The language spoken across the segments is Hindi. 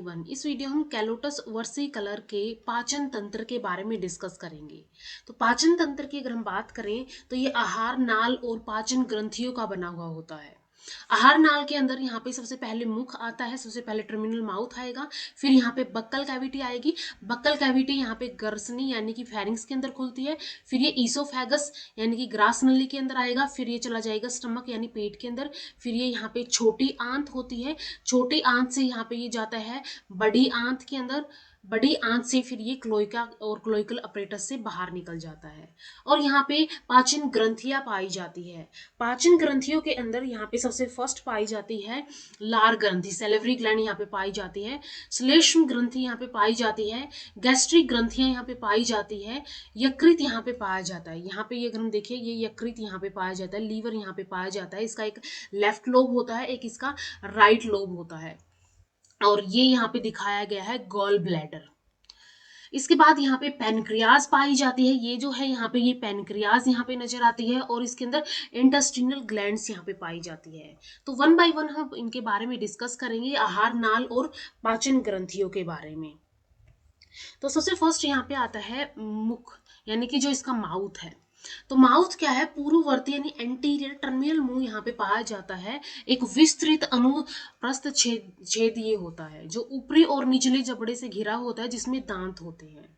1 इस वीडियो हम कैलोटस वर्सिकलर के पाचन तंत्र के बारे में डिस्कस करेंगे। तो पाचन तंत्र की अगर हम बात करें तो ये आहार नाल और पाचन ग्रंथियों का बना हुआ होता है। आहार नाल के अंदर यहाँ पे सबसे पहले मुख आता है, सबसे पहले टर्मिनल माउथ आएगा, फिर यहाँ पे बक्कल कैविटी आएगी। बक्कल कैविटी यहाँ पे गर्सनी यानी कि फेरिंग्स के अंदर खुलती है, फिर ये ईसोफेगस यानी कि ग्रास नली के अंदर आएगा, फिर ये चला जाएगा स्टमक यानी पेट के अंदर, फिर ये यहाँ पे छोटी आंत होती है, छोटी आंत से यहाँ पे ये जाता है बड़ी आंत के अंदर, बड़ी आंत से फिर ये क्लोइका और क्लोइकल अपरेटस से बाहर निकल जाता है। और यहाँ पे पाचन ग्रंथियां पाई जाती है। पाचन ग्रंथियों के अंदर यहाँ पे सबसे फर्स्ट पाई जाती है लार ग्रंथि, सेलेवरी ग्लैंड यहाँ पे पाई जाती है, श्लेष्म ग्रंथि यहाँ पे पाई जाती है, गैस्ट्रिक ग्रंथियां यहाँ पे पाई जाती है, यकृत यहाँ पे पाया जाता है। यहाँ पे ये अगर हम देखिए ये यकृत यहाँ पे पाया जाता है, लीवर यहाँ पे पाया जाता है। इसका एक लेफ्ट लोब होता है, एक इसका राइट लोब होता है, और ये यहाँ पे दिखाया गया है गॉल ब्लैडर। इसके बाद यहाँ पे पेनक्रियाज पाई जाती है, ये जो है यहाँ पे ये पेनक्रियाज यहाँ पे नजर आती है, और इसके अंदर इंटेस्टिनल ग्लैंड्स यहाँ पे पाई जाती है। तो वन बाय वन हम इनके बारे में डिस्कस करेंगे, आहार नाल और पाचन ग्रंथियों के बारे में। तो सबसे फर्स्ट यहाँ पे आता है मुख यानी कि जो इसका माउथ है। तो माउथ क्या है, पूर्ववर्ती यानी एंटीरियर टर्मिनल मुंह यहाँ पे पाया जाता है। एक विस्तृत अनुप्रस्थ छेद ये होता है जो ऊपरी और निचले जबड़े से घिरा होता है, जिसमें दांत होते हैं।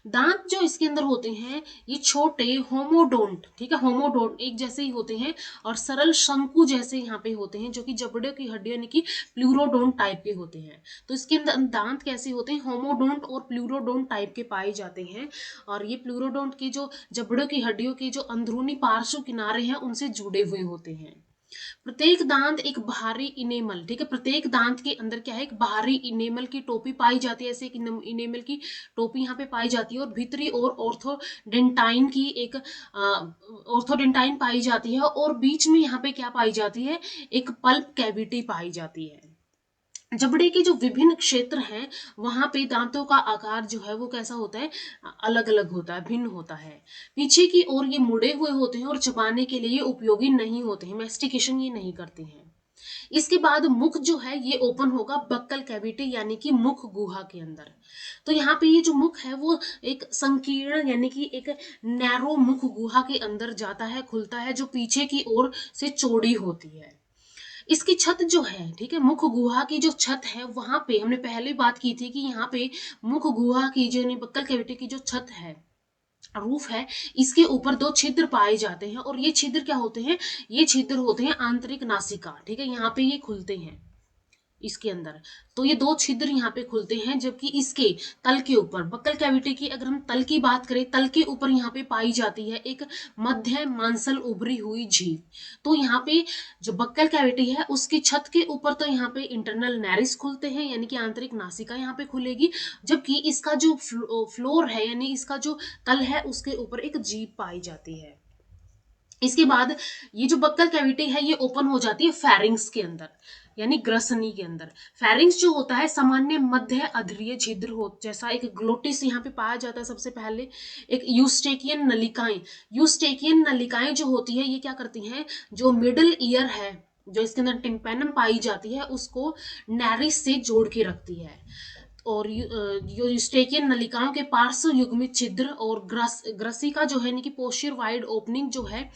दांत जो इसके अंदर होते हैं ये छोटे होमोडोंट, ठीक है, होमोडोंट एक जैसे ही होते हैं, और सरल शंकु जैसे यहाँ पे होते हैं, जो कि जबड़े की हड्डी यानी कि प्लूरोडोंट टाइप के होते हैं। तो इसके अंदर दांत कैसे होते हैं, होमोडोंट और प्लूरोडोंट टाइप के पाए जाते हैं। और ये प्लूरोडोंट के जो जबड़ों की हड्डियों के जो अंदरूनी पार्श्व किनारे हैं उनसे जुड़े हुए होते हैं। प्रत्येक दांत एक बाहरी इनेमल, ठीक है, प्रत्येक दांत के अंदर क्या है, एक बाहरी इनेमल की टोपी पाई जाती है। ऐसे एक इनेमल की टोपी यहाँ पे पाई जाती है, और भीतरी और ऑर्थोडेंटाइन की एक ऑर्थोडेंटाइन पाई जाती है, और बीच में यहाँ पे क्या पाई जाती है, एक पल्प कैविटी पाई जाती है। जबड़े के जो विभिन्न क्षेत्र हैं वहां पे दांतों का आकार जो है वो कैसा होता है, अलग अलग होता है, भिन्न होता है। पीछे की ओर ये मुड़े हुए होते हैं और चबाने के लिए ये उपयोगी नहीं होते हैं, मैस्टिकेशन ये नहीं करते हैं। इसके बाद मुख जो है ये ओपन होगा बक्कल कैविटी यानी कि मुख गुहा के अंदर। तो यहाँ पे ये जो मुख है वो एक संकीर्ण यानी कि एक नैरो मुख गुहा के अंदर जाता है, खुलता है, जो पीछे की ओर से चौड़ी होती है। इसकी छत जो है, ठीक है, मुख गुहा की जो छत है वहां पे हमने पहले बात की थी कि यहाँ पे मुख गुहा की जो बक्कल कैविटी की जो छत है, रूफ है, इसके ऊपर दो छिद्र पाए जाते हैं, और ये छिद्र क्या होते हैं, ये छिद्र होते हैं आंतरिक नासिका, ठीक है, यहाँ पे ये खुलते हैं इसके अंदर। तो ये दो छिद्र यहाँ पे खुलते हैं, जबकि इसके तल के ऊपर बक्कल कैविटी की अगर हम तल की बात करें, तल के ऊपर यहाँ पे पाई जाती है एक मध्य मांसल उभरी हुई झील। तो यहाँ पे जो बक्कल कैविटी है उसकी छत के ऊपर तो यहाँ पे इंटरनल नैरिस खुलते हैं यानी कि आंतरिक नासिका यहाँ पे खुलेगी, जबकि इसका जो फ्लोर है यानी इसका जो तल है उसके ऊपर एक जीभ पाई जाती है। इसके बाद ये जो बक्कल कैविटी है ये ओपन हो जाती है फेरिंग्स के अंदर यानी ग्रसनी के अंदर। फेरिंग्स जो होता है सामान्य मध्य अधरीय छिद्र हो, जैसा एक ग्लोटिस यहाँ पे पाया जाता है सबसे पहले। एक यूस्टेकियन नलिकाएं, यूस्टेकियन नलिकाएं जो होती है ये क्या करती हैं, जो मिडल ईयर है जो इसके अंदर टिम्पैनम पाई जाती है उसको नैरिस से जोड़ के रखती है। और जो यूस्टेकियन नलिकाओं के पार्श्व युग्मित छिद्र और ग्रसिका जो है यानी कि पोस्टियर वाइड ओपनिंग जो है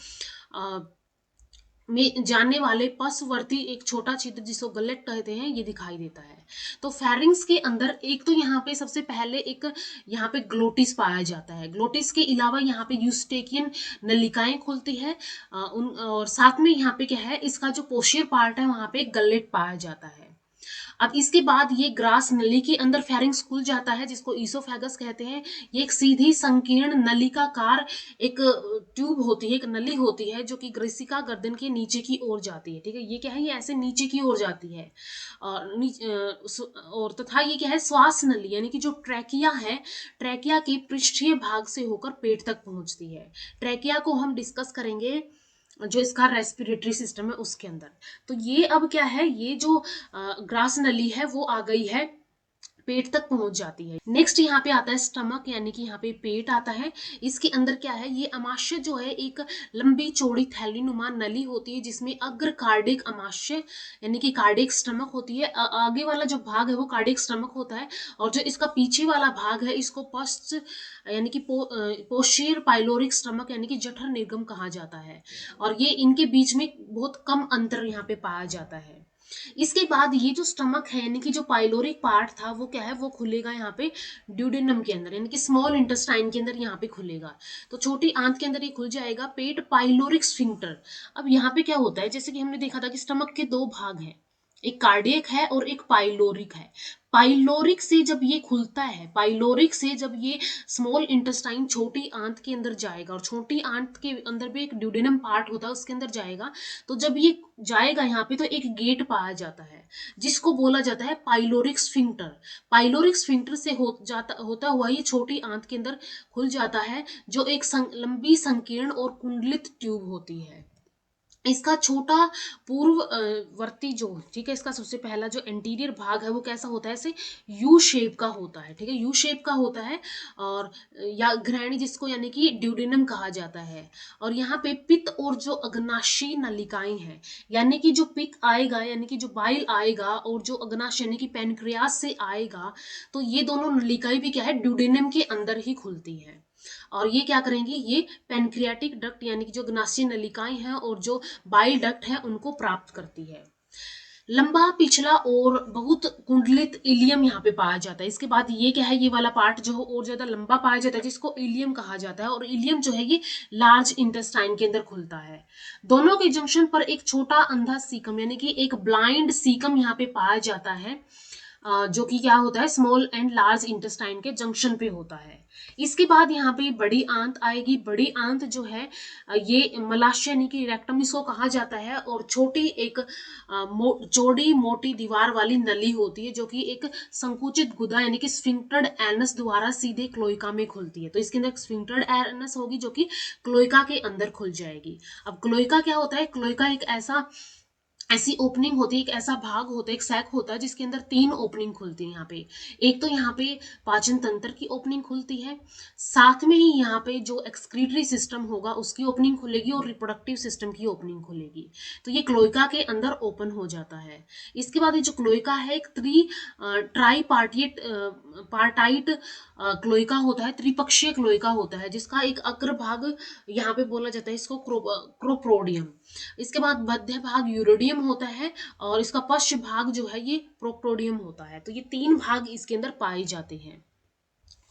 में जाने वाले पसवर्ती एक छोटा छिद्र जिसको गलेट कहते हैं ये दिखाई देता है। तो फेरिंग्स के अंदर एक तो यहाँ पे सबसे पहले एक यहाँ पे ग्लोटिस पाया जाता है, ग्लोटिस के अलावा यहाँ पे यूस्टेकियन नलिकाएं खुलती है, और साथ में यहाँ पे क्या है, इसका जो पोस्टियर पार्ट है वहां पे गलेट पाया जाता है। अब इसके बाद ये ग्रास नली के अंदर फेरिंग्स खुल जाता है जिसको ईसोफेगस कहते हैं। ये एक सीधी संकीर्ण नलिकाकार एक ट्यूब होती है, एक नली होती है जो कि ग्रसिका गर्दन के नीचे की ओर जाती है, ठीक है, ये क्या है, ये ऐसे नीचे की ओर जाती है। और तथा ये क्या है, श्वास नली यानी कि जो ट्रैकिया है, ट्रैकिया के पृष्ठीय भाग से होकर पेट तक पहुंचती है। ट्रैकिया को हम डिस्कस करेंगे जो इसका रेस्पिरेटरी सिस्टम है उसके अंदर। तो ये अब क्या है, ये जो ग्रास नली है वो आ गई है पेट तक पहुंच जाती है। नेक्स्ट यहाँ पे आता है स्टमक, यानी कि यहाँ पे पेट आता है। इसके अंदर क्या है, ये अमाशय जो है एक लंबी चौड़ी थैली नुमा नली होती है जिसमें अग्र कार्डिक अमाशय यानी कि कार्डिक स्टमक होती है। आगे वाला जो भाग है वो कार्डिक स्टमक होता है, और जो इसका पीछे वाला भाग है इसको पश्च यानी कि पोशीर पाइलोरिक स्टमक यानी कि जठर निर्गम कहा जाता है। और ये इनके बीच में बहुत कम अंतर यहाँ पे पाया जाता है। इसके बाद ये जो स्टमक है यानी कि जो पाइलोरिक पार्ट था वो क्या है, वो खुलेगा यहाँ पे ड्यूडेनम के अंदर, यानी कि स्मॉल इंटेस्टाइन के अंदर यहाँ पे खुलेगा। तो छोटी आंत के अंदर ये खुल जाएगा। पेट पाइलोरिक स्फिंक्टर। अब यहाँ पे क्या होता है, जैसे कि हमने देखा था कि स्टमक के दो भाग हैं, एक कार्डियक है और एक पाइलोरिक है। पाइलोरिक से जब ये खुलता है, पाइलोरिक से जब ये स्मॉल इंटेस्टाइन छोटी आंत के अंदर जाएगा, और छोटी आंत के अंदर भी एक ड्यूडेनम पार्ट होता है उसके अंदर जाएगा, तो जब ये जाएगा यहाँ पे तो एक गेट पाया जाता है जिसको बोला जाता है पाइलोरिक स्फिंक्टर। पाइलोरिक स्फिंक्टर से होता हुआ ये छोटी आंत के अंदर खुल जाता है, जो एक लंबी संकीर्ण और कुंडलित ट्यूब होती है। इसका छोटा पूर्ववर्ती जो, ठीक है, इसका सबसे पहला जो एंटीरियर भाग है वो कैसा होता है, ऐसे यू शेप का होता है, ठीक है, यू शेप का होता है। और या घ्राणी जिसको यानी कि ड्यूडेनम कहा जाता है। और यहाँ पे पित्त और जो अग्नाशी नलिकाएं हैं, यानी कि जो पित्त आएगा यानी कि जो बाइल आएगा और जो अग्नाशय यानी कि पैनक्रियास से आएगा, तो ये दोनों नलिकाएं भी क्या है, ड्यूडेनम के अंदर ही खुलती है। और ये क्या करेंगी, ये पैनक्रियाटिक डक्ट यानी कि जो अग्नाशय नलिकाएं हैं और जो बाइल डक्ट है उनको प्राप्त करती है। लंबा पिछला और बहुत कुंडलित इलियम यहाँ पे पाया जाता है। इसके बाद ये क्या है, ये वाला पार्ट जो है और ज्यादा लंबा पाया जाता है जिसको इलियम कहा जाता है। और इलियम जो है ये लार्ज इंटेस्टाइन के अंदर खुलता है। दोनों के जंक्शन पर एक छोटा अंधा सीकम यानी कि एक ब्लाइंड सीकम यहाँ पे पाया जाता है, जो कि क्या होता है, स्मॉल एंड लार्ज इंटेस्टाइन के जंक्शन पे होता है। इसके बाद यहाँ पे बड़ी आंत आएगी। बड़ी आंत जो है ये मलाशय यानी कि रेक्टम इसको कहा जाता है, और छोटी एक चौड़ी मोटी दीवार वाली नली होती है जो कि एक संकुचित गुदा यानी कि स्फिंक्टर्ड एनस द्वारा सीधे क्लोइका में खुलती है। तो इसके अंदर स्फिंक्टर्ड एनस होगी जो कि क्लोइका के अंदर खुल जाएगी। अब क्लोइका क्या होता है, क्लोइका एक ऐसी ओपनिंग होती है, एक ऐसा भाग होता है, एक सैक होता है जिसके अंदर तीन ओपनिंग खुलती है। यहाँ पे एक तो यहाँ पे पाचन तंत्र की ओपनिंग खुलती है, साथ में ही यहाँ पे जो एक्सक्रीटरी सिस्टम होगा उसकी ओपनिंग खुलेगी और रिप्रोडक्टिव सिस्टम की ओपनिंग खुलेगी। तो ये क्लोइका के अंदर ओपन हो जाता है। इसके बाद ये जो क्लोइका है एक ट्राई पार्टाइट क्लोइका होता है, त्रिपक्षीय क्लोइका होता है, जिसका एक अग्र भाग यहाँ पे बोला जाता है इसको क्रोप्रोडियम। इसके बाद मध्य भाग यूरोडियम होता है, और इसका पश्च भाग जो है ये प्रोक्टोडियम होता है। तो ये तीन भाग इसके अंदर पाए जाते हैं।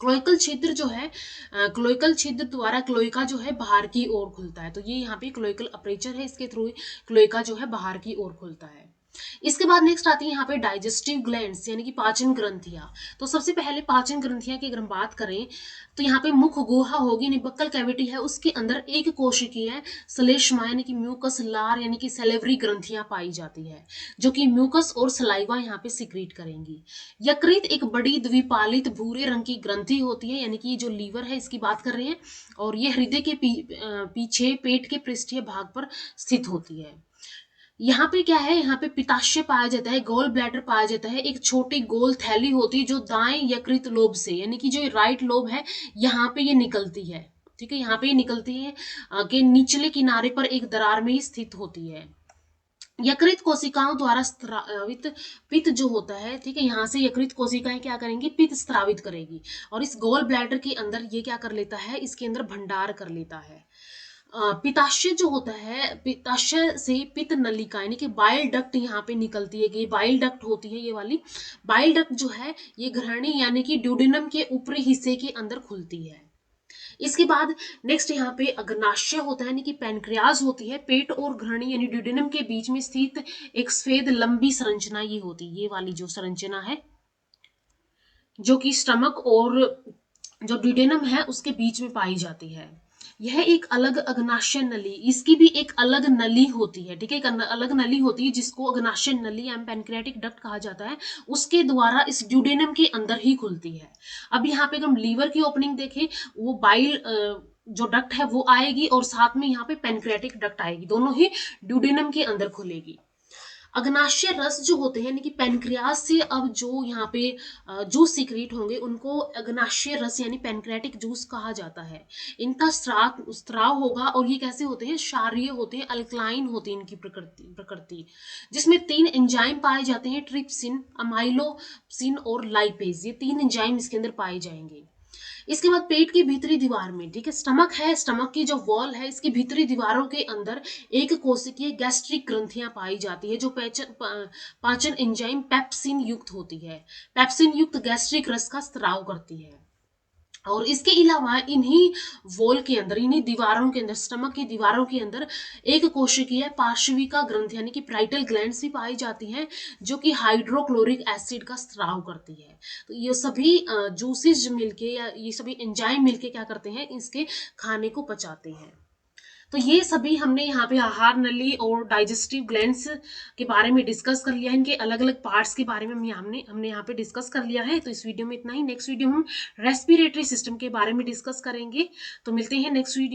क्लोइकल छिद्र जो है, क्लोइकल छिद्र द्वारा क्लोइका जो है बाहर की ओर खुलता है। तो ये यहाँ पे क्लोइकल अपर्चर है, इसके थ्रू क्लोइका जो है बाहर की ओर खुलता है। इसके बाद नेक्स्ट आती है यहाँ पे डाइजेस्टिव ग्लैंड्स यानी कि पाचन ग्रंथियां। तो सबसे पहले पाचन ग्रंथियां की अगर हम बात करें तो यहाँ पे मुख गुहा होगी, निबक्कल कैविटी है, उसके अंदर एक कोशिकीय श्लेष्मा यानी कि म्यूकस लार यानी कि सेलेवरी ग्रंथियां पाई जाती है, जो कि म्यूकस और सलाइवा यहाँ पे सिक्रीट करेंगी। यकृत एक बड़ी द्विपालित भूरे रंग की ग्रंथि होती है, यानी कि जो लीवर है इसकी बात कर रहे हैं, और ये हृदय के पीछे पेट के पृष्ठीय भाग पर स्थित होती है। यहाँ पे क्या है, यहाँ पे पित्ताशय पाया जाता है, गोल ब्लैडर पाया जाता है, एक छोटी गोल थैली होती है जो दाएं यकृत लोब से यानी कि जो राइट लोब है यहाँ पे ये निकलती है, ठीक है, यहाँ पे ये निकलती है कि निचले किनारे पर एक दरार में ही स्थित होती है। यकृत कोशिकाओं द्वारा स्रावित पित्त जो होता है, ठीक है, यहाँ से यकृत कोशिकाएं क्या करेंगी, पित्त स्रावित करेगी, और इस गोल ब्लैडर के अंदर ये क्या कर लेता है, इसके अंदर भंडार कर लेता है। पित्ताशय जो होता है, पित्ताशय से पित्त नलिका यानी कि बाइल डक्ट यहाँ पे निकलती है, ये बाइल डक्ट होती है, ये वाली बाइल डक्ट जो है ये घृणी यानी कि ड्यूडेनम के ऊपरी हिस्से के अंदर खुलती है। इसके बाद नेक्स्ट यहाँ पे अग्नाशय होता है यानी कि पैनक्रियाज होती है। पेट और घृणी यानी ड्यूडेनम के बीच में स्थित एक सफेद लंबी संरचना ये होती है, ये वाली जो संरचना है जो कि स्टमक और जो ड्यूडेनम है उसके बीच में पाई जाती है। यह एक अलग अग्नाशय नली, इसकी भी एक अलग नली होती है, ठीक है, एक अलग नली होती है जिसको अग्नाशय नली या पैनक्रियाटिक डक्ट कहा जाता है, उसके द्वारा इस ड्यूडेनम के अंदर ही खुलती है। अब यहाँ पे हम लीवर की ओपनिंग देखें, वो बाइल जो डक्ट है वो आएगी और साथ में यहाँ पे पैनक्रियाटिक डक्ट आएगी, दोनों ही ड्यूडेनम के अंदर खुलेगी। अग्नाशय रस जो होते हैं, यानी कि पैनक्रियाज से अब जो यहाँ पे जूस सीक्रेट होंगे उनको अग्नाशय रस यानी पैनक्रियाटिक जूस कहा जाता है। इनका स्राव होगा और ये कैसे होते हैं, क्षारीय होते हैं, अल्कलाइन होती है इनकी प्रकृति, जिसमें 3 एंजाइम पाए जाते हैं, ट्रिप्सिन, अमाइलोसिन और लाइपेज। ये 3 एंजाइम इसके अंदर पाए जाएंगे। इसके बाद पेट की भीतरी दीवार में, ठीक है, स्टमक है, स्टमक की जो वॉल है इसकी भीतरी दीवारों के अंदर एक कोशिकीय गैस्ट्रिक ग्रंथियां पाई जाती है जो पाचन एंजाइम पेप्सिन युक्त होती है। पेप्सिन युक्त गैस्ट्रिक रस का स्राव करती है। और इसके अलावा इन्हीं वॉल के अंदर, इन्हीं दीवारों के अंदर, स्टमक की दीवारों के अंदर एक कोशिकीय पार्श्विका ग्रंथि यानी कि पाइटल ग्लैंड्स भी पाई जाती हैं जो कि हाइड्रोक्लोरिक एसिड का स्राव करती है। तो ये सभी जूसेस मिलके या ये सभी एंजाइम मिलके क्या करते हैं, इसके खाने को पचाते हैं। तो ये सभी हमने यहाँ पे आहार नली और डाइजेस्टिव ग्लैंड्स के बारे में डिस्कस कर लिया है, इनके अलग अलग पार्ट्स के बारे में हमने यहाँ पे डिस्कस कर लिया है। तो इस वीडियो में इतना ही। नेक्स्ट वीडियो हम रेस्पिरेटरी सिस्टम के बारे में डिस्कस करेंगे। तो मिलते हैं नेक्स्ट वीडियो।